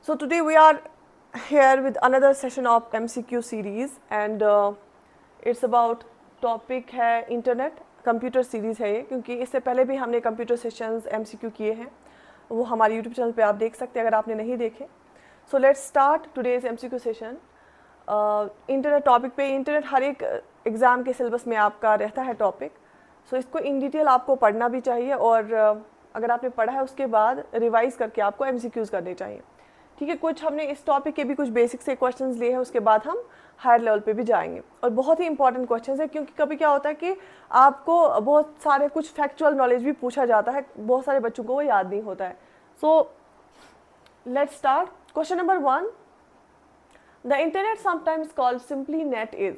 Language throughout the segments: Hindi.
So today we are here with another session of MCQ series and it's about topic है इंटरनेट कंप्यूटर सीरीज़ है ये, क्योंकि इससे पहले भी हमने कंप्यूटर सेशंस MCQ किए हैं, वो हमारे यूट्यूब चैनल पे आप देख सकते हैं अगर आपने नहीं देखे. So let's start today's MCQ session. Internet topic पे इंटरनेट हर एक एग्ज़ाम के सिलेबस में आपका रहता है टॉपिक. सो इसको इन डिटेल आपको पढ़ना भी चाहिए और अगर आपने पढ़ा है उसके बाद रिवाइज करके आपको MCQs करने चाहिए. ठीक है, कुछ हमने इस टॉपिक के भी कुछ बेसिक से क्वेश्चंस लिए हैं, उसके बाद हम हायर लेवल पे भी जाएंगे और बहुत ही इंपॉर्टेंट क्वेश्चंस है, क्योंकि कभी क्या होता है कि आपको बहुत सारे कुछ फैक्चुअल नॉलेज भी पूछा जाता है, बहुत सारे बच्चों को वो याद नहीं होता है. So let's start. Question number 1. The internet sometimes called simply net is.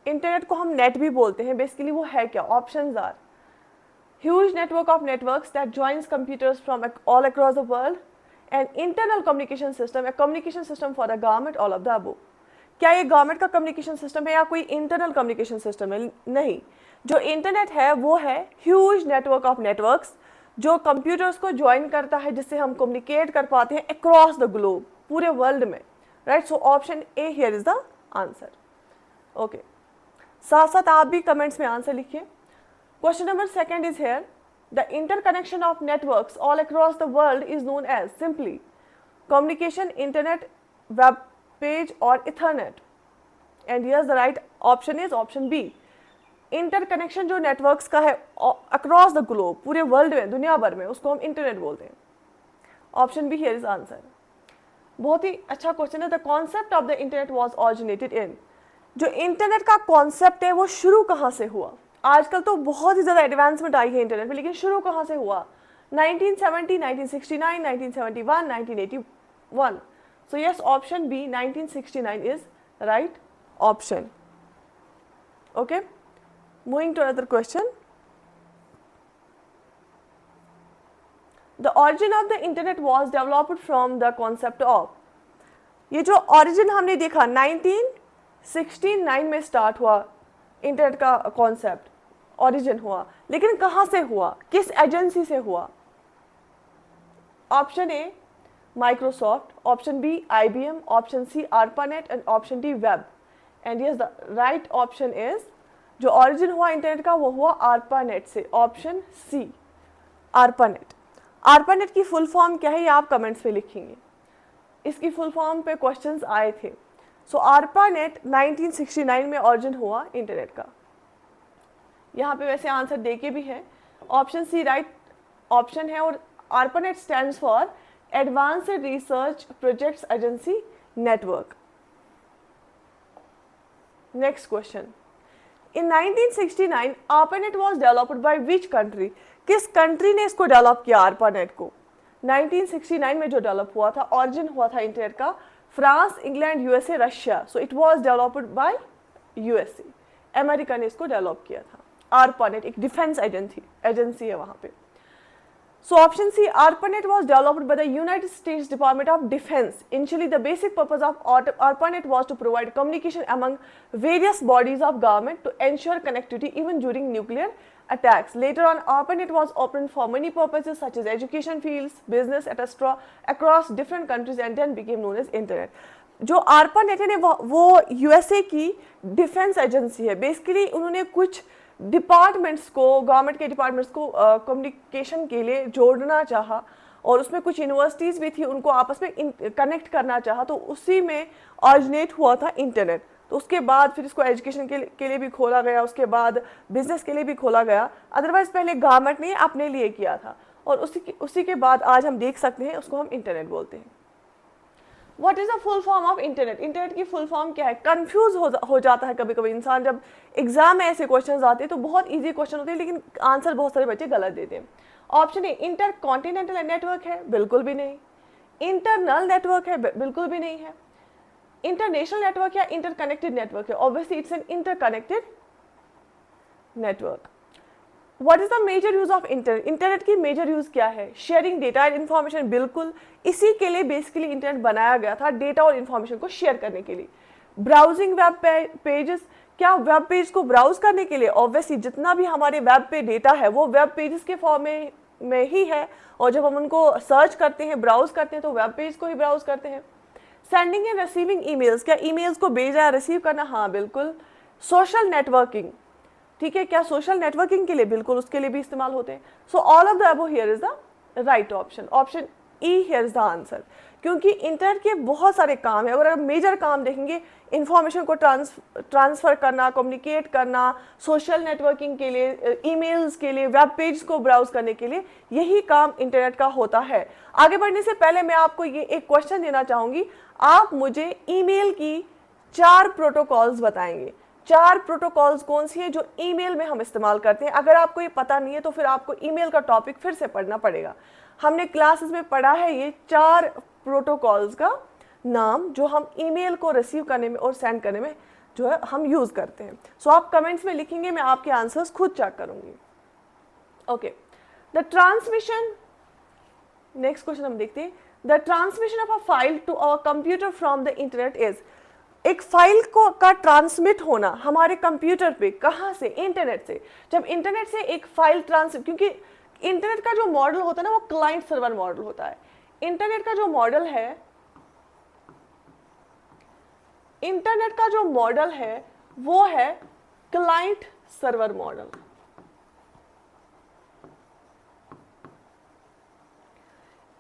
Internet को हम नेट भी बोलते हैं, बेसिकली वो है क्या? Options are huge network of networks that joins computers from all across the world, an internal communication system, a communication system for the government, all of the above. क्या ये गवर्नमेंट का कम्युनिकेशन सिस्टम है या कोई इंटरनल कम्युनिकेशन सिस्टम है? नहीं, जो इंटरनेट है वो है ह्यूज नेटवर्क ऑफ नेटवर्क्स जो कंप्यूटर्स को ज्वाइन करता है, जिससे हम कम्युनिकेट कर पाते हैं अक्रॉस द ग्लोब, पूरे वर्ल्ड में. Right, so option A here is the answer. Okay, साथ साथ आप भी कमेंट्स में आंसर लिखिए. Question number 2 is here. The interconnection of networks all across the world is known as simply communication, internet, web page or ethernet. And yes, the right option is option B. Interconnection जो networks का है across the globe, पूरे world में, दुनिया भर में, उसको हम internet बोलते हैं. Option B here is answer. बहुत ही अच्छा क्वेश्चन है. The concept of the internet was originated in. जो इंटरनेट का कॉन्सेप्ट है वो शुरू कहाँ से हुआ? आजकल तो बहुत ही ज़्यादा एडवांसमेंट आई है इंटरनेट में, लेकिन शुरू कहाँ से हुआ? 1970, 1969, 1971, 1981. So yes, option B 1969 is right option. Okay, moving to another question. The origin of the internet was developed from the concept of. ये जो ऑरिजिन हमने देखा 1969 में स्टार्ट हुआ इंटरनेट का कॉन्सेप्ट, ओरिजिन हुआ, लेकिन कहाँ से हुआ, किस एजेंसी से हुआ? Option A Microsoft, option B IBM, option C ARPANET and option D web. And yes, the right option is जो ओरिजिन हुआ इंटरनेट का वो हुआ ARPANET से. Option C ARPANET. ARPANET की फुल फॉर्म क्या है ये आप कमेंट्स में लिखेंगे. इसकी फुल फॉर्म पे क्वेश्चंस आए थे. सो ARPANET 1969 में ओरिजिन हुआ इंटरनेट का. यहाँ पे वैसे आंसर दे के भी है. ऑप्शन सी राइट ऑप्शन है और ARPANET stands for advanced research projects agency network. Next question. In 1969 ARPANET was developed by which country? किस कंट्री ने इसको डेवलप किया ARPANET को? 1969 में जो डेवलप हुआ था, ऑरिजिन हुआ था इंटरनेट का France, England, USA, Russia. So it was developed by USA. America ने इसको डेवलप किया था. ARPANET एक डिफेंस एजेंसी है वहाँ पे. So option C ARPANET was developed by the United States Department of Defense. Initially, the basic purpose of ARPANET was to provide communication among various bodies of government to ensure connectivity even during nuclear attacks. Later on, ARPANET was opened for many purposes such as education fields, business, etc. across different countries and then became known as Internet. जो ARPANET है वो USA की डिफेंस एजेंसी है. बेसिकली उन्होंने कुछ डिपार्टमेंट्स को, गवर्नमेंट के डिपार्टमेंट्स को कम्युनिकेशन के लिए जोड़ना चाहा और उसमें कुछ यूनिवर्सिटीज़ भी थी, उनको आपस में कनेक्ट करना चाहा, तो उसी में ऑरिजिनेट हुआ था इंटरनेट. तो उसके बाद फिर इसको एजुकेशन के लिए भी खोला गया, उसके बाद बिजनेस के लिए भी खोला गया. अदरवाइज पहले गवर्नमेंट ने अपने लिए किया था और उसी के बाद आज हम देख सकते हैं उसको हम इंटरनेट बोलते हैं. What is the full form of internet? Internet की फुल फॉर्म क्या है? कंफ्यूज हो जाता है कभी कभी इंसान, जब एग्जाम में ऐसे क्वेश्चंस आते हैं तो बहुत इजी क्वेश्चन होते हैं लेकिन आंसर बहुत सारे बच्चे गलत देते हैं. Option A inter continental network है, बिल्कुल भी नहीं. इंटरनल नेटवर्क है, बिल्कुल भी नहीं है. इंटरनेशनल नेटवर्क या इंटरकनेक्टेड नेटवर्क है? Obviously it's an interconnected network. What is the major use of internet? Internet की मेजर यूज क्या है? Sharing data and information. बिल्कुल, इसी के लिए बेसिकली इंटरनेट बनाया गया था, डेटा और इन्फॉर्मेशन को शेयर करने के लिए. Browsing web pages. क्या वेब पेज को ब्राउज करने के लिए? ऑब्वियसली जितना भी हमारे वेब पे डेटा है वो वेब पेजेस के फॉर्म में में ही है, और जब हम उनको सर्च करते हैं, ब्राउज करते हैं, तो वेब पेज को ही ब्राउज करते हैं। सेंडिंग एंड रिसीविंग ईमेल्स, क्या ईमेल्स को भेजा या रिसीव करना? हाँ बिल्कुल। सोशल नेटवर्किंग, ठीक है, क्या सोशल नेटवर्किंग के लिए? बिल्कुल, उसके लिए भी इस्तेमाल होते हैं। So all of the above here is the right option, option E here is the answer. क्योंकि इंटरनेट के बहुत सारे काम है, और अगर मेजर काम देखेंगे, इंफॉर्मेशन को ट्रांसफर करना, कम्युनिकेट करना, सोशल नेटवर्किंग के लिए, ईमेल्स के लिए, वेब पेज को ब्राउज करने के लिए, यही काम इंटरनेट का होता है। आगे बढ़ने से पहले मैं आपको ये एक क्वेश्चन देना चाहूंगी, आप मुझे ईमेल की 4 प्रोटोकॉल्स बताएंगे। 4 प्रोटोकॉल्स कौन सी है जो ईमेल में हम इस्तेमाल करते हैं? अगर आपको ये पता नहीं है तो फिर आपको ईमेल का टॉपिक फिर से पढ़ना पड़ेगा। हमने क्लासेस में पढ़ा है ये 4 प्रोटोकॉल्स का नाम, जो हम ईमेल को रिसीव करने में और सेंड करने में जो है हम यूज करते हैं। सो आप कमेंट्स में लिखेंगे, मैं आपके आंसर्स खुद चेक करूंगी। Okay, the transmission, next question हम देखते हैं। The transmission of a file to our computer from the internet is, एक फाइल को का ट्रांसमिट होना हमारे कंप्यूटर पे, कहाँ से? इंटरनेट से। जब इंटरनेट से एक फाइल क्योंकि इंटरनेट का जो मॉडल होता है ना, वो क्लाइंट सर्वर मॉडल होता है। इंटरनेट का जो मॉडल है, इंटरनेट का जो मॉडल है वो है क्लाइंट सर्वर मॉडल।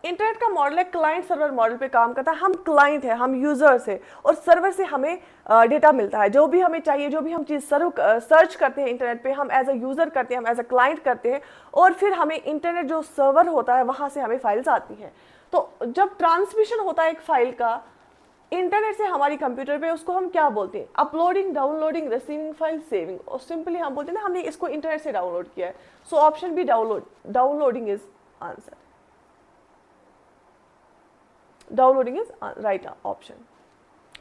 इंटरनेट का मॉडल है क्लाइंट सर्वर मॉडल पे काम करता है। हम क्लाइंट है, हम यूजर्स है, और सर्वर से हमें डेटा मिलता है, जो भी हमें चाहिए, जो भी हम चीज़ सर्च करते हैं इंटरनेट पे, हम एज अ यूज़र करते हैं, हम एज अ क्लाइंट करते हैं, और फिर हमें इंटरनेट जो सर्वर होता है वहाँ से हमें फाइल्स आती हैं। तो जब ट्रांसमिशन होता है एक फाइल का इंटरनेट से हमारी कंप्यूटर पे, उसको हम क्या बोलते हैं? Uploading, downloading, receiving file, saving. और सिंपली हम बोलते हैं ना, हमने इसको इंटरनेट से डाउनलोड किया है। So option B, downloading is answer. Downloading is right option.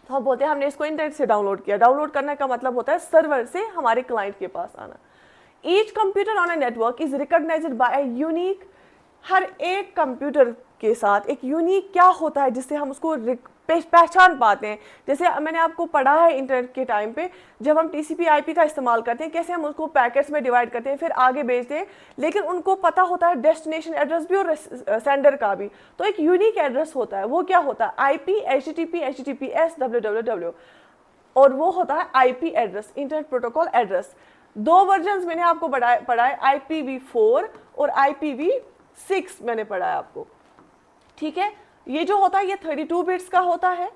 तो हम बोलते हैं हमने इसको इंटरनेट से डाउनलोड किया। डाउनलोड करने का मतलब होता है सर्वर से हमारे क्लाइंट के पास आना। Each computer on a network is recognized by a unique, हर एक कंप्यूटर के साथ एक यूनिक क्या होता है जिससे हम उसको पहचान पाते हैं। जैसे मैंने आपको पढ़ा है इंटरनेट के टाइम पे, जब हम TCP/IP का इस्तेमाल करते हैं, कैसे हम उसको पैकेट्स में डिवाइड करते हैं, फिर आगे भेजते हैं, लेकिन उनको पता होता है डेस्टिनेशन एड्रेस भी और सेंडर का भी। तो एक यूनिक एड्रेस होता है, वो क्या होता है? IP, HTTP, HTTPS, www, और वो होता है IP address, internet protocol address. 2 version मैंने आपको पढ़ा है, IPv4 और IPv6 मैंने पढ़ा है आपको, ठीक है। ये जो होता है ये 32 बिट्स का होता है।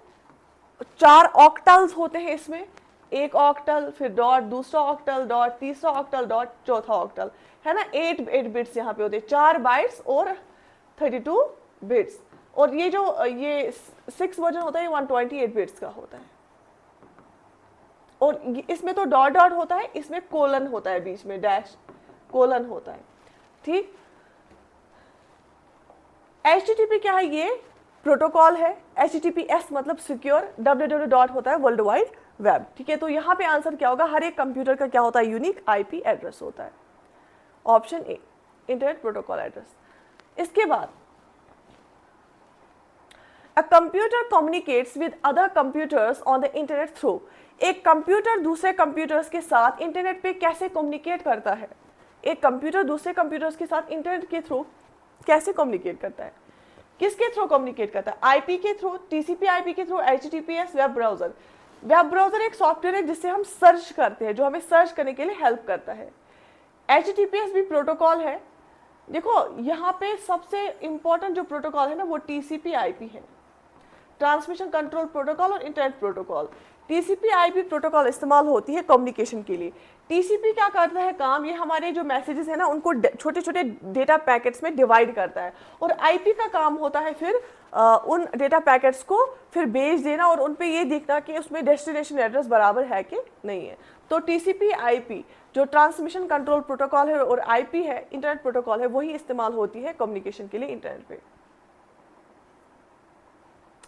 4 ऑक्टल्स होते हैं इसमें, एक ऑक्टल, फिर डॉट, दूसरा ऑक्टल, डॉट, तीसरा ऑक्टल, डॉट, चौथा ऑक्टल, है ना। 8 बिट्स यहाँ पे होते हैं, 4 बाइट्स और 32 बिट्स। और ये जो ये 6 वर्जन होता है, ये 128 बिट्स का होता है। और इसमें तो डॉट डॉट होता है, इसमें कोलन होता है, बीच में डैश कोलन होता है, ठीक। HTTP क्या है? ये प्रोटोकॉल है। HTTPS मतलब सिक्योर, www डॉट होता है वर्ल्ड वाइड वेब, ठीक है। तो यहाँ पे आंसर क्या होगा? हर एक कंप्यूटर का क्या होता है? यूनिक IP एड्रेस होता है। Option A, internet protocol address. इसके बाद a computer communicates with other computers on the internet through, एक कंप्यूटर दूसरे कंप्यूटर्स के साथ इंटरनेट पे कैसे कम्युनिकेट करता है? एक कंप्यूटर दूसरे कंप्यूटर्स के साथ इंटरनेट के थ्रू कैसे कम्युनिकेट करता है? किसके थ्रू कम्युनिकेट करता है? IP के थ्रू, TCP/IP के through, HTTPS, web browser. Web browser एक सॉफ्टवेयर है जिससे हम सर्च करते हैं, जो हमें सर्च करने के लिए हेल्प करता है। HTTPS भी प्रोटोकॉल है। देखो यहाँ पे सबसे इंपॉर्टेंट जो प्रोटोकॉल है ना, वो TCP/IP है, ट्रांसमिशन कंट्रोल प्रोटोकॉल और इंटरनेट प्रोटोकॉल। TCP/IP प्रोटोकॉल इस्तेमाल होती है कम्युनिकेशन के लिए। TCP क्या करता है काम? ये हमारे जो मैसेजेस है ना, उनको छोटे छोटे डेटा पैकेट्स में डिवाइड करता है, और IP का काम होता है फिर उन डेटा पैकेट्स को फिर भेज देना, और उन पे ये देखना कि उसमें डेस्टिनेशन एड्रेस बराबर है कि नहीं है। तो TCP/IP जो ट्रांसमिशन कंट्रोल प्रोटोकॉल है और IP है, इंटरनेट प्रोटोकॉल है, वही इस्तेमाल होती है कम्युनिकेशन के लिए इंटरनेट पे।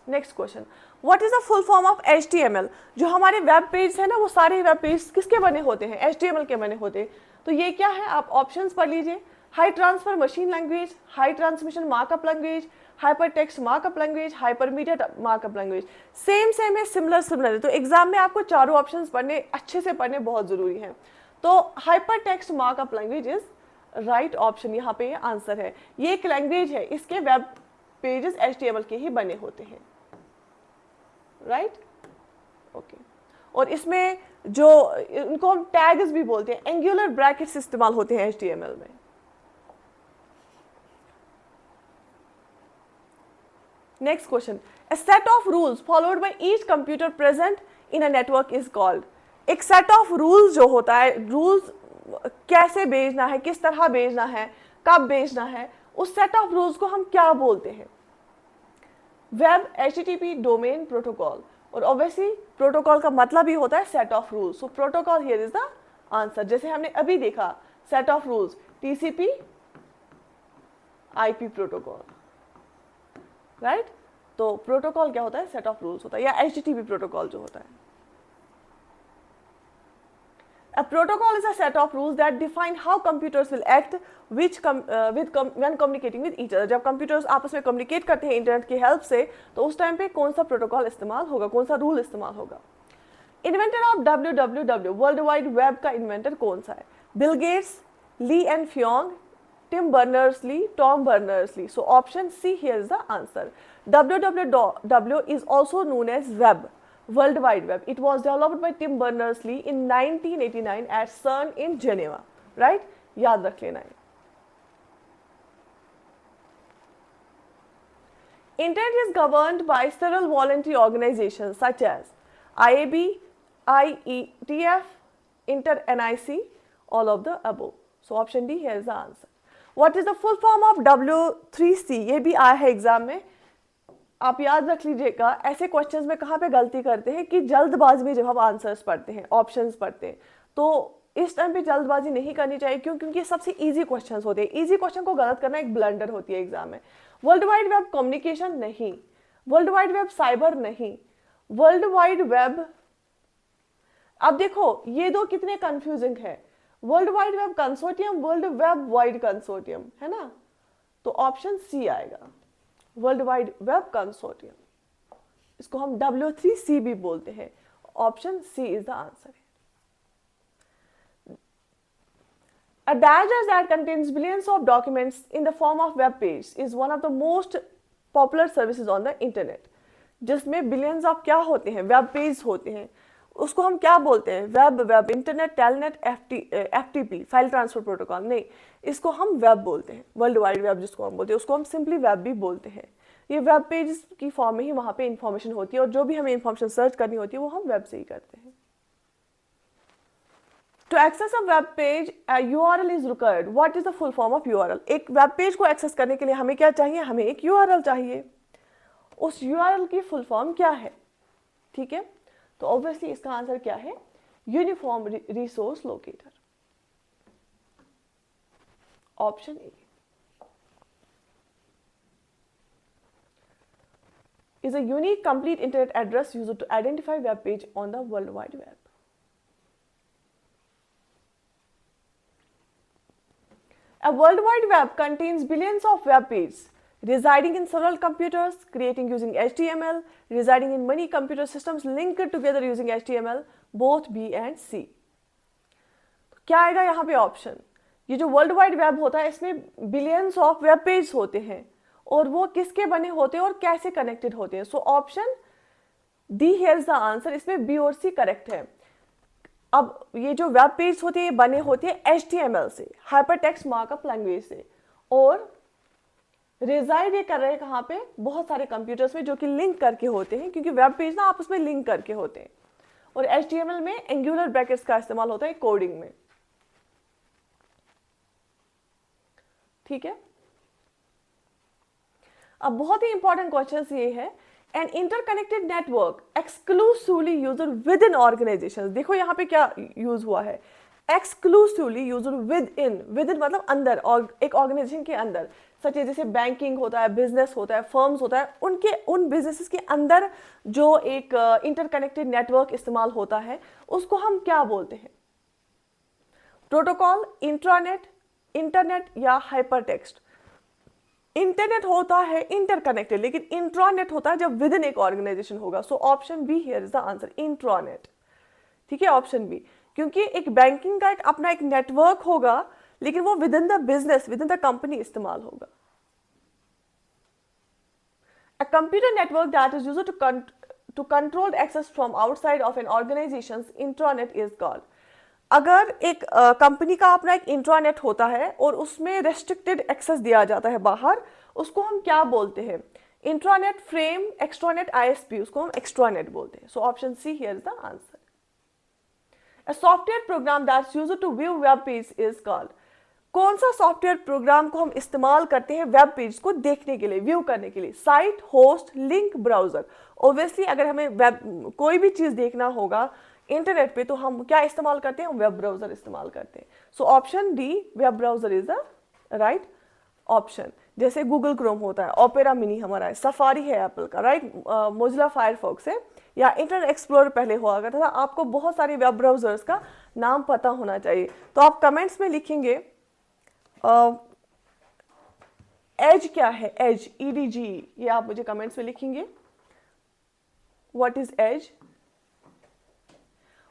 Next question, what is the full form of HTML? जो हमारे वेब पेज है ना, वो सारे वेब पेज किसके बने होते हैं? HTML के बने होते हैं। तो ये क्या है? आप ऑप्शंस पढ़ लीजिए। High transfer machine language, high transmission markup language, hyper text markup language, hypermediate markup language. Same है, सिमिलर है। तो एग्जाम में आपको चारों ऑप्शंस पढ़ने, अच्छे से पढ़ने बहुत जरूरी है। तो hyper text markup language is right option यहाँ पे आंसर है। ये एक लैंग्वेज है, इसके वेब पेजेस HTML के ही बने होते हैं, राइट ओके। और इसमें जो इनको हम टैग्स भी बोलते हैं, एंगुलर ब्रैकेट्स इस्तेमाल होते हैं HTML में। Next question, a set of rules followed by each computer present in a network is called। एक सेट ऑफ रूल्स जो होता है, रूल्स कैसे भेजना है, किस तरह भेजना है, कब भेजना है, उस सेट ऑफ रूल्स को हम क्या बोलते हैं? Web HTTP domain protocol. और ऑब्वियसली प्रोटोकॉल का मतलब ही होता है set of rules, so protocol here is the answer. जैसे हमने अभी देखा set of rules TCP IP protocol, right तो प्रोटोकॉल क्या होता है? सेट ऑफ रूल्स होता है, या HTTP प्रोटोकॉल जो होता है। A protocol is a set of rules that define how computers will act when communicating with each other। जब कंप्यूटर्स आपस में कम्युनिकेट करते हैं इंटरनेट की हेल्प से, तो उस टाइम पे कौन सा प्रोटोकॉल इस्तेमाल होगा, कौन सा रूल इस्तेमाल होगा? Inventor of WWW world wide web का इन्वेंटर कौन सा है? बिल गेट्स, ली एंड फ्योंग, Tim Berners-Lee, Tom Berners-Lee. So option C here is the answer. WWW is also known as web, World Wide Web. It was developed by Tim Berners-Lee in 1989 at CERN in Geneva. Right? याद रख लेना है। Internet is governed by several voluntary organizations such as IAB, IETF, Inter-NIC, all of the above. So option D here is the answer. What is the full form of W3C? ये भी आया है एग्जाम में, आप याद रख लीजिएगा। ऐसे क्वेश्चंस में कहाँ पे गलती करते हैं कि जल्दबाजी में जब हम आंसर्स पढ़ते हैं, ऑप्शंस पढ़ते हैं, तो इस टाइम पे जल्दबाजी नहीं करनी चाहिए। क्यों? क्योंकि सबसे इजी क्वेश्चंस होते हैं। इजी क्वेश्चन को गलत करना एक ब्लंडर होती है एग्जाम में। वर्ल्ड वाइड वेब कम्युनिकेशन नहीं, वर्ल्ड वाइड वेब साइबर नहीं, वर्ल्ड वाइड वेब, अब देखो ये दो कितने कंफ्यूजिंग है, world wide web consortium, world web wide consortium, है ना? तो ऑप्शन सी आएगा, वर्ल्ड वाइड वेब कंसोर्टियम। इसको हम W3C भी बोलते हैं। Option C is the answer. A database that contains billions of documents in the form of web page is one of the most popular services on the internet। जिसमें बिलियंस ऑफ क्या होते हैं? वेब पेज होते हैं। उसको हम क्या बोलते हैं? Web internet telnet FTP file transfer protocol नहीं, इसको हम वेब बोलते हैं। वर्ल्ड वाइड वेब जिसको हम बोलते हैं उसको हम सिंपली वेब भी बोलते हैं। ये वेब पेज की फॉर्म में ही वहाँ पे इंफॉर्मेशन होती है, और जो भी हमें इंफॉर्मेशन सर्च करनी होती है वो हम वेब से ही करते हैं। To access a web page URL is required. What is the full form of URL? एक वेब पेज को एक्सेस करने के लिए हमें क्या चाहिए? हमें एक URL चाहिए। उस URL की फुल फॉर्म क्या है? ठीक है, तो ऑब्वियसली इसका आंसर क्या है? Uniform resource locator, option A. is a unique complete internet address used to identify web page on the World Wide Web. A World Wide Web contains billions of web pages residing in several computers, creating using HTML, residing in many computer systems linked together using HTML, both B and C. क्या आएगा यहाँ पे ऑप्शन? ये जो वर्ल्ड वाइड वेब होता है इसमें बिलियंस ऑफ वेब पेज होते हैं, और वो किसके बने होते हैं और कैसे कनेक्टेड होते हैं? So option D here is the answer. इसमें बी और सी करेक्ट है। अब ये जो वेब पेज होते हैं बने होते हैं HTML से, हाइपर टेक्स्ट मार्कअप लैंग्वेज से, और रिजाइड ये कर रहे हैं कहाँ पे? बहुत सारे कंप्यूटर्स में, जो कि लिंक करके होते हैं, क्योंकि वेब पेज ना आपस में लिंक करके होते हैं। और HTML में एंगुलर ब्रैकेट्स का इस्तेमाल होता है कोडिंग में। ठीक है, अब बहुत ही इंपॉर्टेंट क्वेश्चन ये है, an interconnected network exclusively used within organization. देखो यहाँ पे क्या यूज हुआ है? एक्सक्लूसिवली यूज्ड विद इन मतलब अंदर, और एक ऑर्गेनाइजेशन के अंदर, सच है जैसे बैंकिंग होता है, बिजनेस होता है, फर्म्स होता है, उनके उन बिजनेसेस के अंदर जो एक इंटरकनेक्टेड नेटवर्क इस्तेमाल होता है उसको हम क्या बोलते हैं? प्रोटोकॉल, इंट्रानेट, इंटरनेट या हाइपर टेक्स्ट? इंटरनेट होता है इंटरकनेक्टेड, लेकिन इंट्रानेट होता है जब विद इन एक ऑर्गेनाइजेशन होगा। सो option be here is the answer, intranet. ठीक है, ऑप्शन बी, क्योंकि एक बैंकिंग का एक अपना एक नेटवर्क होगा, लेकिन वो with in the business, with in the company इस्तेमाल होगा। A computer network that is used to control access from outside of an organization's intranet is called। अगर एक कंपनी का अपना एक इंट्रानेट होता है और उसमें रेस्ट्रिक्टेड एक्सेस दिया जाता है बाहर, उसको हम क्या बोलते हैं? इंट्रानेट, फ्रेम, एक्सट्रानेट, आईएसपी, उसको हम एक्सट्रानेट बोलते हैं। So option C here is the answer. A software program that's used to view web page is called। कौन सा सॉफ्टवेयर प्रोग्राम को हम इस्तेमाल करते हैं वेब पेज को देखने के लिए, व्यू करने के लिए? Site, host, link, browser. Obviously अगर हमें वेब कोई भी चीज देखना होगा इंटरनेट पे तो हम क्या इस्तेमाल करते हैं? वेब ब्राउजर इस्तेमाल करते हैं। So option D, web browser is the right option. जैसे गूगल क्रोम होता है, ओपेरा मिनी हमारा है, सफारी है एप्पल का, राइट, मोजिला फायरफॉक्स है, या इंटरनेट एक्सप्लोरर पहले हुआ करता था। आपको बहुत सारे वेब ब्राउजर्स का नाम पता होना चाहिए। तो आप कमेंट्स में लिखेंगे एज क्या है, एज, EDG, ये आप मुझे कमेंट्स में लिखेंगे, व्हाट इज एज,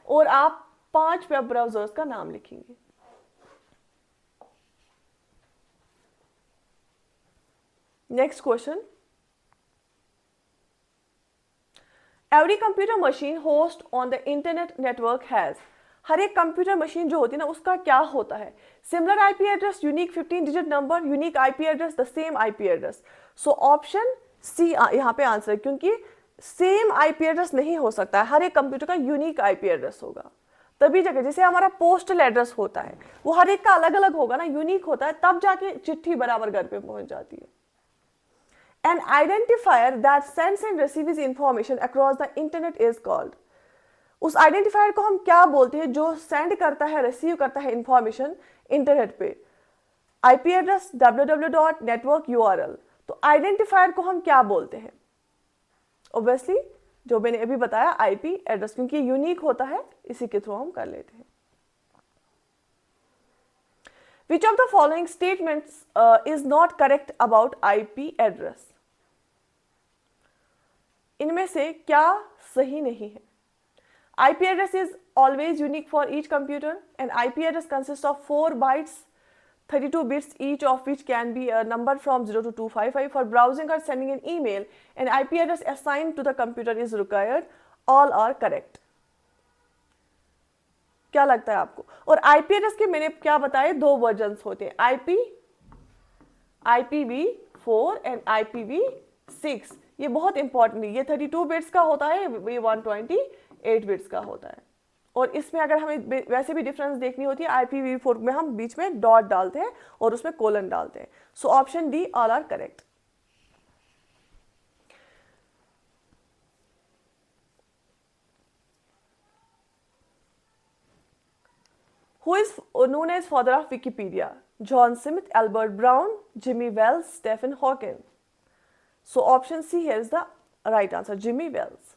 और आप 5 वेब ब्राउजर्स का नाम लिखेंगे। Next question, every computer machine host on the internet network has. हर एक कंप्यूटर मशीन जो होती है ना उसका क्या होता है? Similar IP address, unique 15 digit number, unique IP address, the same IP address. So option C यहाँ पे आंसर है, क्योंकि सेम आईपी एड्रेस नहीं हो सकता है, हर एक कंप्यूटर का यूनिक आईपी एड्रेस होगा। तभी जगह जैसे हमारा पोस्टल एड्रेस होता है वो हर एक का अलग अलग होगा ना, यूनिक होता है, तब जाके चिट्ठी बराबर घर पे पहुंच जाती है। An identifier that sends and receives information across the internet is called। उस आइडेंटिफायर को हम क्या बोलते हैं जो सेंड करता है, रिसीव करता है इंफॉर्मेशन इंटरनेट पे? IP address, www.network URL। तो आइडेंटिफायर को हम क्या बोलते हैं? ऑब्वियसली जो मैंने अभी बताया आईपी एड्रेस, क्योंकि यूनिक होता है, इसी के थ्रू हम कर लेते हैं। Which of the following statements is not correct about IP address? इनमें से क्या सही नहीं है? IP address is always unique for each computer. An IP address consists of 4 bytes, 32 bits each of which can be a number from 0 to 255. For browsing or sending an email, an IP address assigned to the computer is required. All are correct. क्या लगता है आपको? और IP address के मैंने क्या बताए, 2 वर्जन्स होते हैं, IPv4 एंड IPv6। ये बहुत इंपॉर्टेंट है, ये 32 बिट्स का होता है, ये 128 बिट्स का होता है। और इसमें अगर हमें वैसे भी डिफरेंस देखनी होती है, IPv4 में हम बीच में डॉट डालते हैं और उसमें कोलन डालते हैं। So option D, all are correct. Who is known as father of Wikipedia? John Smith, Albert Brown, Jimmy Wales, Stephen Hawking. So option C here is the right answer, Jimmy Wales.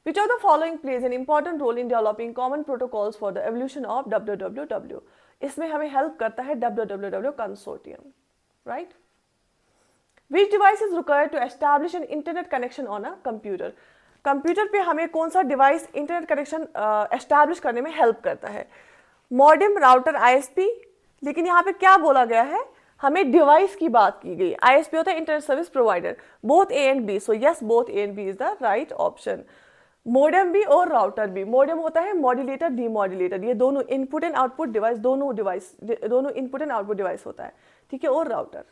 Which of the following plays an important role in developing common protocols for the evolution of www? इसमें हमें हेल्प करता है www consortium, right? Which device is required to establish an internet connection on a computer? Computer पे हमें कौन सा डिवाइस इंटरनेट कनेक्शन एस्टैब्लिश करने में हेल्प करता है? Modem, router, ISP. लेकिन यहाँ पे क्या बोला गया है, हमें डिवाइस की बात की गई। आईएसपी होता है internet service provider, both A and B. So yes, both A and B is the right option. Modem भी और राउटर भी। मॉडेम होता है मॉड्यूलेटर, डीमॉड्यूलेटर, ये दोनों इनपुट एंड आउटपुट डिवाइस, दोनों इनपुट एंड आउटपुट डिवाइस होता है, ठीक है, और router.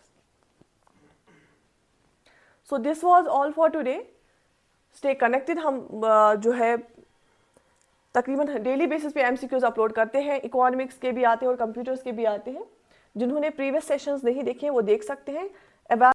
So this was all for today. Stay connected. हम जो है तकरीबन डेली बेसिस पे MCQs अपलोड करते हैं, इकोनॉमिक्स के भी आते हैं और कंप्यूटर्स के भी आते हैं। जिन्होंने प्रीवियस सेशंस नहीं देखे हैं वो देख सकते हैं।